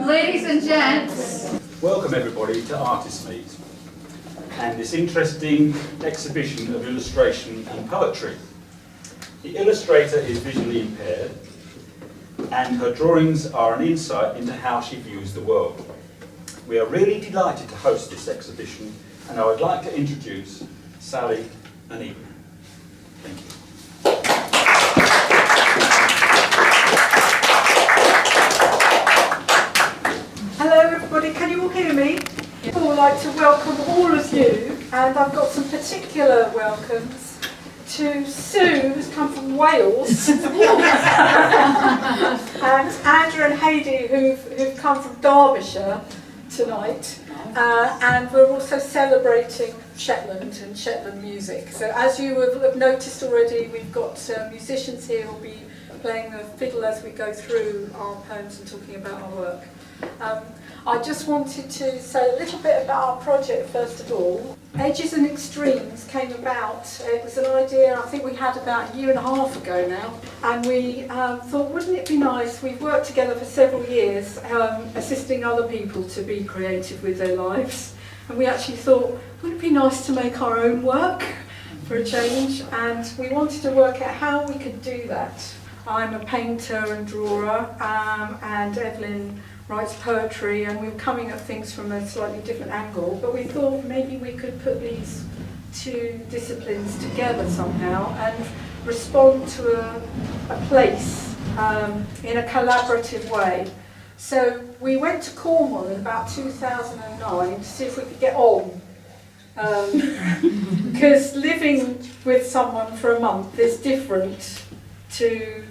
Ladies and gents, welcome everybody to Artistsmeet and this interesting exhibition of illustration and poetry. The illustrator is visually impaired and her drawings are an insight into how she views the world. We are really delighted to host this exhibition and I would like to introduce Sally and Evlynn. Thank you. Hello everybody, can you all hear me? I would like to welcome all of you, and I've got some particular welcomes to Sue, who's come from Wales, and Andrew and Heidi, who've come from Derbyshire tonight, and we're also celebrating Shetland and Shetland music. So as you have noticed already, we've got musicians here who'll be playing the fiddle as we go through our poems and talking about our work. I just wanted to say a little bit about our project first of all. Edges and Extremes came about, it was an idea I think we had about a year and a half ago now, and we thought wouldn't it be nice, we've worked together for several years assisting other people to be creative with their lives, and we actually thought wouldn't it be nice to make our own work for a change, and we wanted to work out how we could do that. I'm a painter and drawer, and Evlynn writes poetry, and we were coming at things from a slightly different angle, but we thought maybe we could put these two disciplines together somehow and respond to a place in a collaborative way. So we went to Cornwall in about 2009 to see if we could get on. Because living with someone for a month is different to,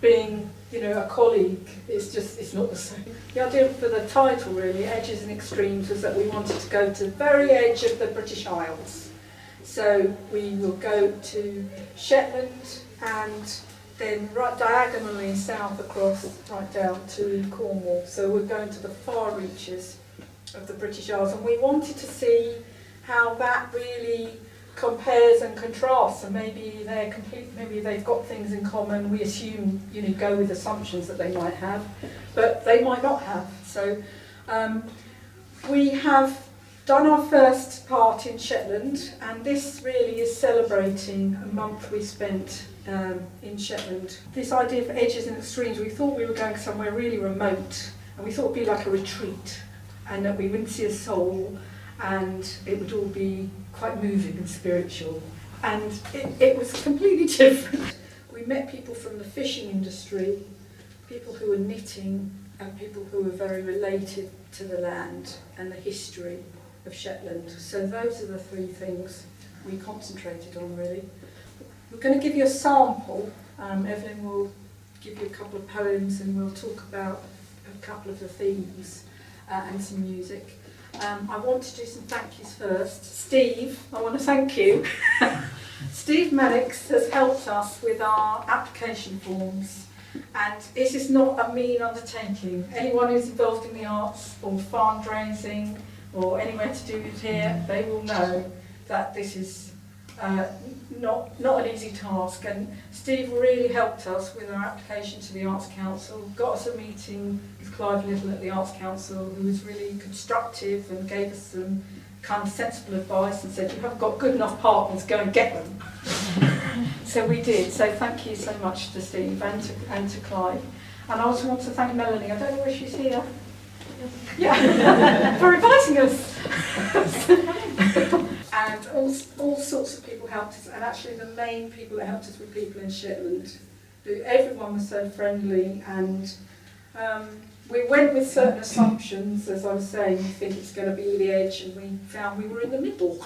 being a colleague. It's not the same. The idea for the title really, Edges and Extremes, was that we wanted to go to the very edge of the British Isles. So we will go to Shetland and then right diagonally south across right down to Cornwall. So we're going to the far reaches of the British Isles, and we wanted to see how that really compares and contrasts, and maybe they've got things in common. We assume, go with assumptions that they might have, but they might not have. So we have done our first part in Shetland, and this really is celebrating a month we spent in Shetland. This idea of Edges and Extremes, we thought we were going somewhere really remote, and we thought it'd be like a retreat, and that we wouldn't see a soul, and it would all be quite moving and spiritual. And it was completely different. We met people from the fishing industry, people who were knitting, and people who were very related to the land and the history of Shetland. So those are the three things we concentrated on really. We're going to give you a sample. Evlynn will give you a couple of poems and we'll talk about a couple of the themes and some music. I want to do some thank yous first. Steve, I want to thank you. Steve Mannix has helped us with our application forms, and this is not a mean undertaking. Anyone who's involved in the arts or fundraising or anywhere to do with here, they will know that this is not an easy task, and Steve really helped us with our application to the Arts Council, got us a meeting with Clive Little at the Arts Council, who was really constructive and gave us some kind of sensible advice and said, you haven't got good enough partners, go and get them. So we did, so thank you so much to Steve and to Clive. And I also want to thank Melanie, I don't know where she's here. Yeah, for inviting us. And all sorts of people helped us, and actually the main people that helped us were people in Shetland. Everyone was so friendly, and we went with certain assumptions, as I was saying. We think it's going to be the edge, and we found we were in the middle,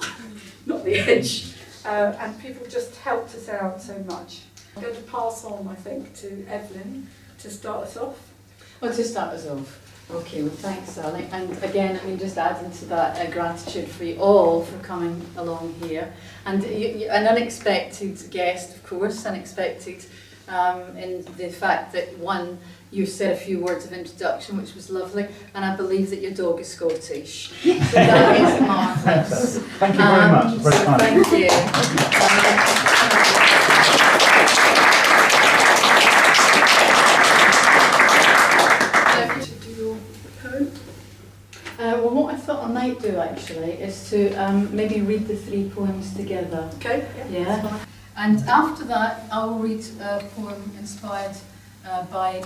not the edge. And people just helped us out so much. I'm going to pass on, I think, to Evlynn to start us off. Well, to start us off. Okay, well thanks Sally, and again I mean just adding to that gratitude for you all for coming along here, and an unexpected guest, of course, unexpected in the fact that one, you said a few words of introduction which was lovely, and I believe that your dog is Scottish, so that is marvellous. Thank you very much, very so kind. thank you. Well, what I thought I might do actually is to maybe read the 3 poems together. Okay. Yeah. And after that, I will read a poem inspired by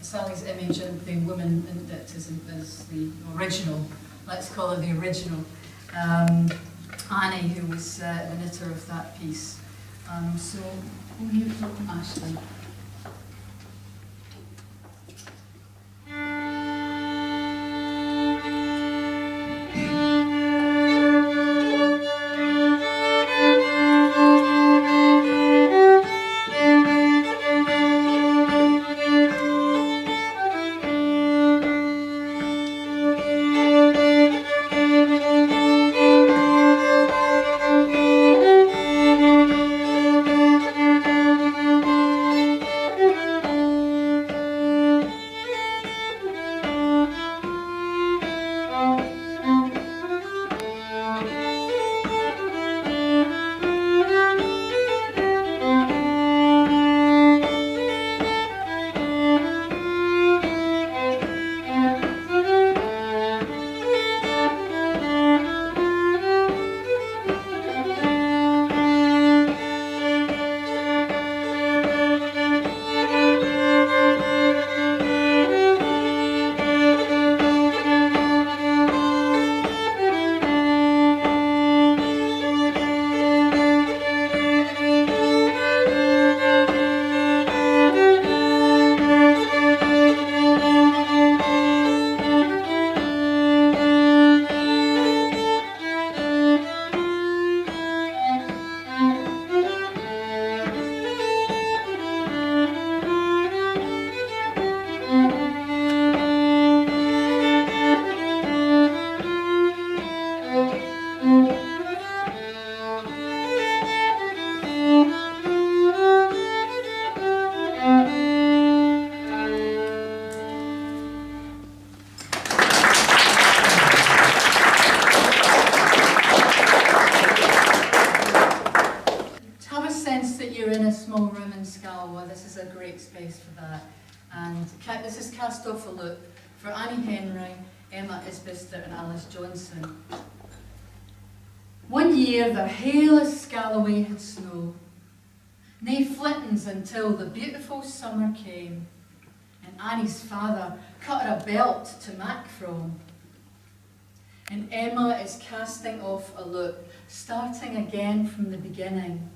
Sally's image and the woman that is the original. Let's call her the original. Annie, who was the knitter of that piece. So we'll hear from Ashley. Scalloway, this is a great space for that. And this is Cast Off a Look for Annie Henry, Emma Isbister and Alice Johnson. One year the hail as Scalloway had snow, nae flittins until the beautiful summer came, and Annie's father cut her a belt to mak from. And Emma is casting off a look, starting again from the beginning.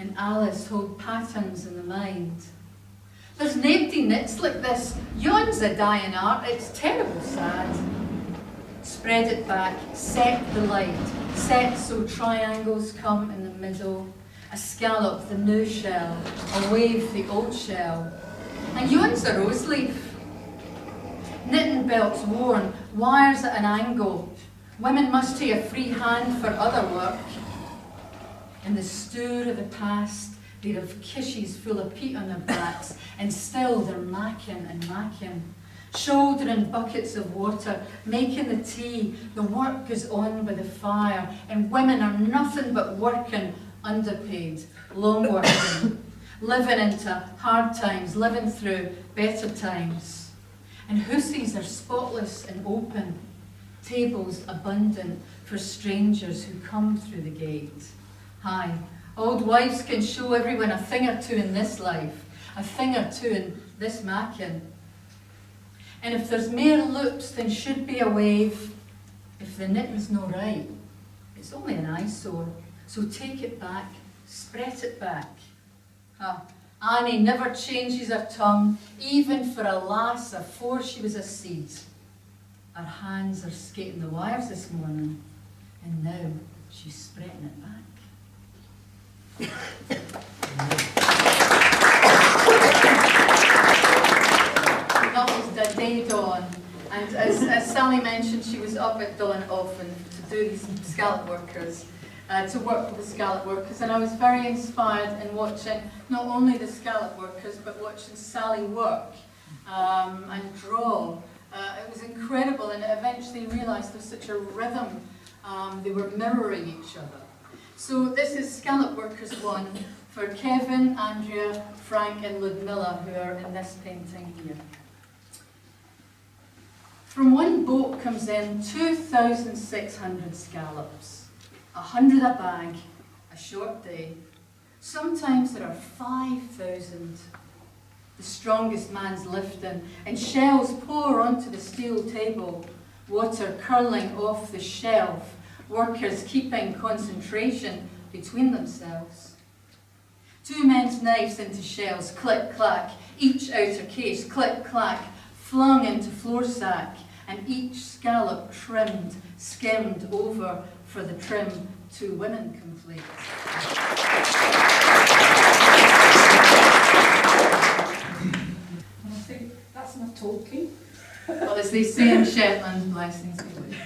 And Alice hold patterns in the mind. There's naebody knits like this, yon's a dying art, it's terrible sad. Spread it back, set the light, set so triangles come in the middle, a scallop the new shell, a wave the old shell, and yon's a rose leaf. knitting belts worn, wires at an angle. Women must take a free hand for other work. In the stir of the past, they'd have kishes full of peat on their backs, and still they're macking and macking. Shouldering buckets of water, making the tea, the work goes on by the fire, and women are nothing but working, underpaid, long working, living into hard times, living through better times. And hussies are spotless and open, tables abundant for strangers who come through the gate. Aye, old wives can show everyone a thing or two in this life, a thing or two in this macking. And if there's mair loops than should be a wave, if the knitting's no right, it's only an eyesore, so take it back, spread it back. Annie never changes her tongue, even for a lass afore she was a seed. Her hands are skating the wires this morning, and now she's spreading it back. That was the day dawn, and as Sally mentioned, she was up at dawn often to do these scallop workers, to work with the scallop workers, and I was very inspired in watching not only the scallop workers, but watching Sally work and draw. It was incredible, and eventually realised there's such a rhythm, they were mirroring each other. So this is Scallop Workers 1 for Kevin, Andrea, Frank and Ludmilla, who are in this painting here. From one boat comes in 2,600 scallops, 100 a bag, a short day. Sometimes there are 5,000. The strongest man's lifting, and shells pour onto the steel table, water curling off the shelf, workers keeping concentration between themselves. Two men's knives into shells, click, clack, each outer case, click, clack, flung into floor sack, and each scallop trimmed, skimmed over for the trim, 2 women complete. And I think that's enough talking. Well, as they say in Shetland, blessings be with you.